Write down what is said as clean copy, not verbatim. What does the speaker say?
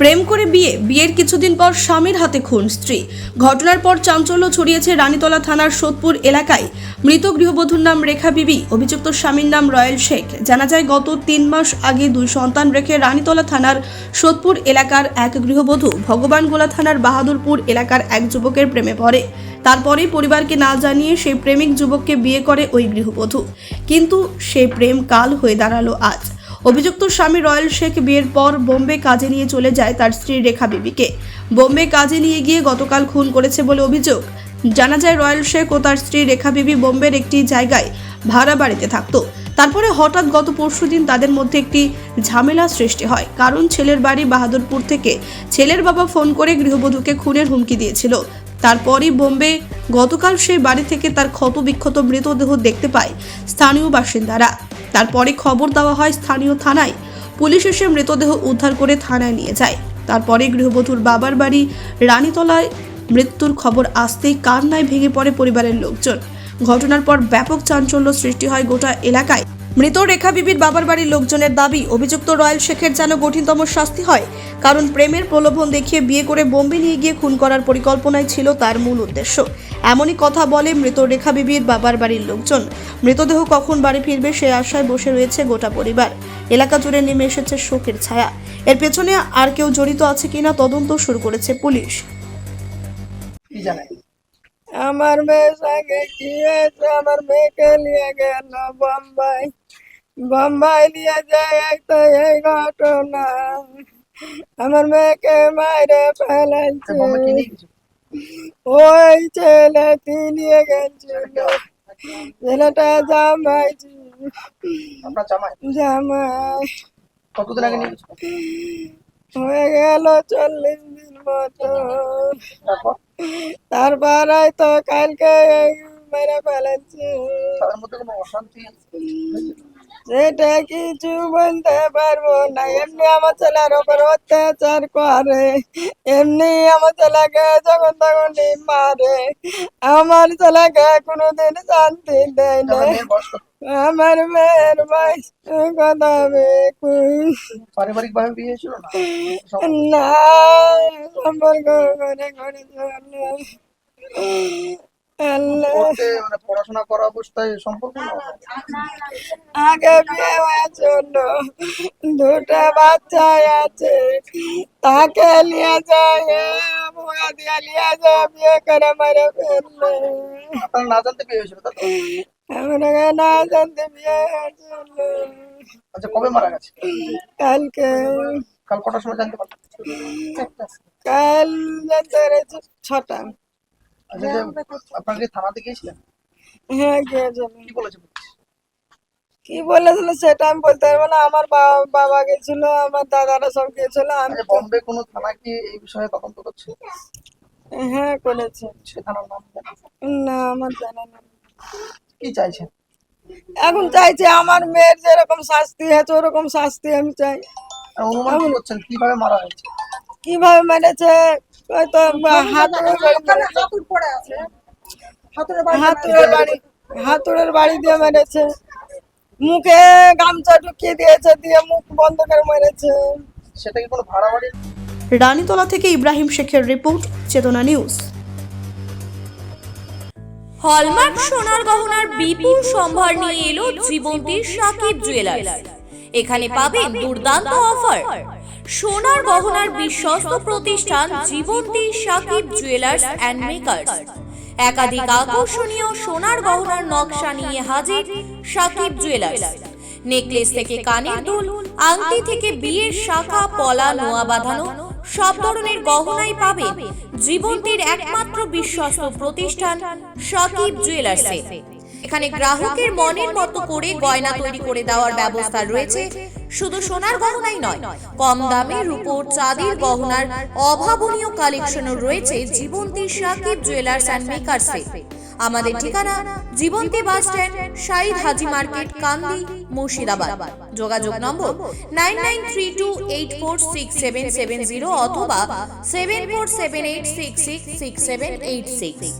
প্রেম করে বিয়ের কিছুদিন পর স্বামীর হাতে খুন স্ত্রী। ঘটনার পর চাঞ্চল্য ছড়িয়েছে রানীতলা থানার সোদপুর এলাকায়। মৃত গৃহবধূর নাম রেখা বিবি, অভিযুক্ত স্বামীর নাম রয়েল শেখ। জানা যায় গত 3 মাস আগে 2 সন্তান রেখে রানীতলা থানার সোদপুর এলাকার এক গৃহবধূ ভগবানগোলা থানার বাহাদুরপুর এলাকার এক যুবকের প্রেমে পড়ে। তারপরে পরিবারকে না জানিয়ে সেই প্রেমিক যুবককে বিয়ে করে ওই গৃহবধূ। কিন্তু সেই প্রেম কাল হয়ে দাঁড়ালো আজ। অভিযুক্ত স্বামী রয়েল শেখ বিয়ের পর বোম্বে কাজে নিয়ে চলে যায় তার স্ত্রী রেখা বিবিকে। বোম্বে কাজে নিয়ে গিয়ে গতকাল খুন করেছে বলে অভিযোগ। জানা যায় রয়েল শেখ ও তার স্ত্রী রেখা বিবি বোম্বের একটি জায়গায় ভাড়া বাড়িতে থাকতো। তারপরে হঠাৎ গত পরশুদিন তাদের মধ্যে একটি ঝামেলা সৃষ্টি হয়, কারণ ছেলের বাড়ি বাহাদুরপুর থেকে ছেলের বাবা ফোন করে গৃহবধূকে খুনের হুমকি দিয়েছিল। তারপরই বোম্বে গতকাল সেই বাড়ি থেকে তার ক্ষতবিক্ষত মৃতদেহ দেখতে পায় স্থানীয় বাসিন্দারা। তারপরে খবর দেওয়া হয় স্থানীয় থানায়। পুলিশ এসে মৃতদেহ উদ্ধার করে থানায় নিয়ে যায়। তারপরে গৃহবধূর বাবার বাড়ি রানীতলায় মৃত্যুর খবর আসতেই কান্নায় ভেঙে পড়ে পরিবারের লোকজন। ঘটনার পর ব্যাপক চাঞ্চল্য সৃষ্টি হয় গোটা এলাকায়। মৃত রেখা বিবির বাবার বাড়ির লোকজনের দাবি, অভিযুক্ত রয়েল শেখের যেন কঠিনতম শাস্তি হয়, কারণ প্রেমের প্রলোভন দেখিয়ে বিয়ে করে বোম্বে নিয়ে গিয়ে খুন করার পরিকল্পনায় ছিল তার মূল উদ্দেশ্য। এমনই কথা বলে মৃত রেখা বিবির বাবার বাড়ির লোকজন। মৃতদেহ কখন বাড়ি ফিরবে সে আশায় বসে রয়েছে গোটা পরিবার। এলাকা জুড়ে নেমে এসেছে শোকের ছায়া। এর পেছনে আর কেউ জড়িত আছে কিনা তদন্ত শুরু করেছে পুলিশ। আমার মেয়ের সঙ্গে কি হয়েছে? আমার মেয়েকে নিয়ে গেল বোম্বাই নিয়ে যায় একটা এই ঘটনা। আমার মেয়েকে মাইরে ফেলেছে ওই ছেলেটি নিয়ে গেছিল। ছেলেটা জামাই কতদিন আগে নিয়ে গেছিল? হয়ে গেল 40 দিন মতো। তারপর তো কালকে মেরে ফেলেছে। তাদের মধ্যে কোনো অশান্তি সেটা কিছু বলতে পারবো না। এমনি আমার ছেলের ওপর অত্যাচার করে, এমনি আমার ছেলেকে যখন তখন মারে। আমার ছেলেকে কোনোদিন শান্তি দেয় না। আমার মেয়ের বয়স কত হবে? পারিবারিক ভাবে বিয়ে ছিল না, সম্পর্ক করে করেছে। মানে পড়াশোনা করা অবস্থায় সম্পর্ক আগে বিয়ে হয়েছিল, 2টা বাচ্চা আছে। তাকে নিয়ে যায় বুয়া দিয়ে নিয়ে যায় বিয়ে করে মেরে ফেললে। আপনারা না জানতে বিয়ে হয়েছিল? আমরা না জানতে বিয়ে হয়েছিল। আচ্ছা, কবে মারা গেছে? কালকে। কাল কটার সময় জানতে পারলেন? কাল জানতে পেরেছি 6টা। আচ্ছা, আপনারা কি থানাতে গিয়েছিলেন? হ্যাঁ, গিয়েছিলাম। কি বলেছে? কি বলেছিল সেটা আমি বলতে পারবো না। আমার বাবা গেছিল, আমার দাদারা সব গেছিল। আমি বম্বে কোনো থানা কি এই বিষয়ে তদন্ত করছে? হ্যাঁ, করেছে। সে থানার নাম না, আমার জানা নেই। কি চাইছেন এখন চাইছে আমার মেয়ের যেরকম শাস্তি হয়েছে ওরকম শাস্তি আমি চাই। অনুমান করছেন কিভাবে মারা হয়েছে? কিভাবে মেরেছে? হয়তো হাতুড়ের বাড়ি দিয়ে মেরেছে। মুখে গামছা ঢুকিয়ে দিয়েছে, দিয়ে মুখ বন্ধ করে মেরেছে। সেটা কি কোনো ভাড়া বাড়ি? রানীতলা থেকে ইব্রাহিম শেখের রিপোর্ট, চেতনা নিউজ। হলমার্ক সোনার গহনার বিপুল সম্ভার নিয়ে এলো জীবন্তীর সাকিব জুয়েলার্স। এখানে পাবেন দুর্দান্ত অফার। সোনার গহনার বিশ্বস্ত প্রতিষ্ঠান Jibanti Sakib jewellers and makers. একাধিক আকর্ষণীয় সোনার গহনার নকশা নিয়ে হাজির সাকিব জুয়েলার্স। নেকলেস থেকে কানের দুল, আংটি থেকে বিয়ের শাখা পলা নোয়া বাঁধানো সব ধরনের গহনাই পাবেন জীবন্তীর একমাত্র বিশ্বস্ত প্রতিষ্ঠান সাকিব জুয়েলার্সে। এখানে গ্রাহকের মনের মতো করে গয়না তৈরি করে দেওয়ার ব্যবস্থা রয়েছে। শুধু সোনার গহনাই নয়, কম দামে রূপোর চাঁদির গহনার অভাবনীয় কালেকশনও রয়েছে জীবন্তী সাকিব জুয়েলার্স অ্যান্ড মেকার্সে। আমাদের ঠিকানা জীবন্তী বাস স্ট্যান্ড, শাহিদ হাজি মার্কেট, কান্দি, মুর্শিদাবাদ। যোগাযোগ নম্বর 9932846770 অথবা 7478666786।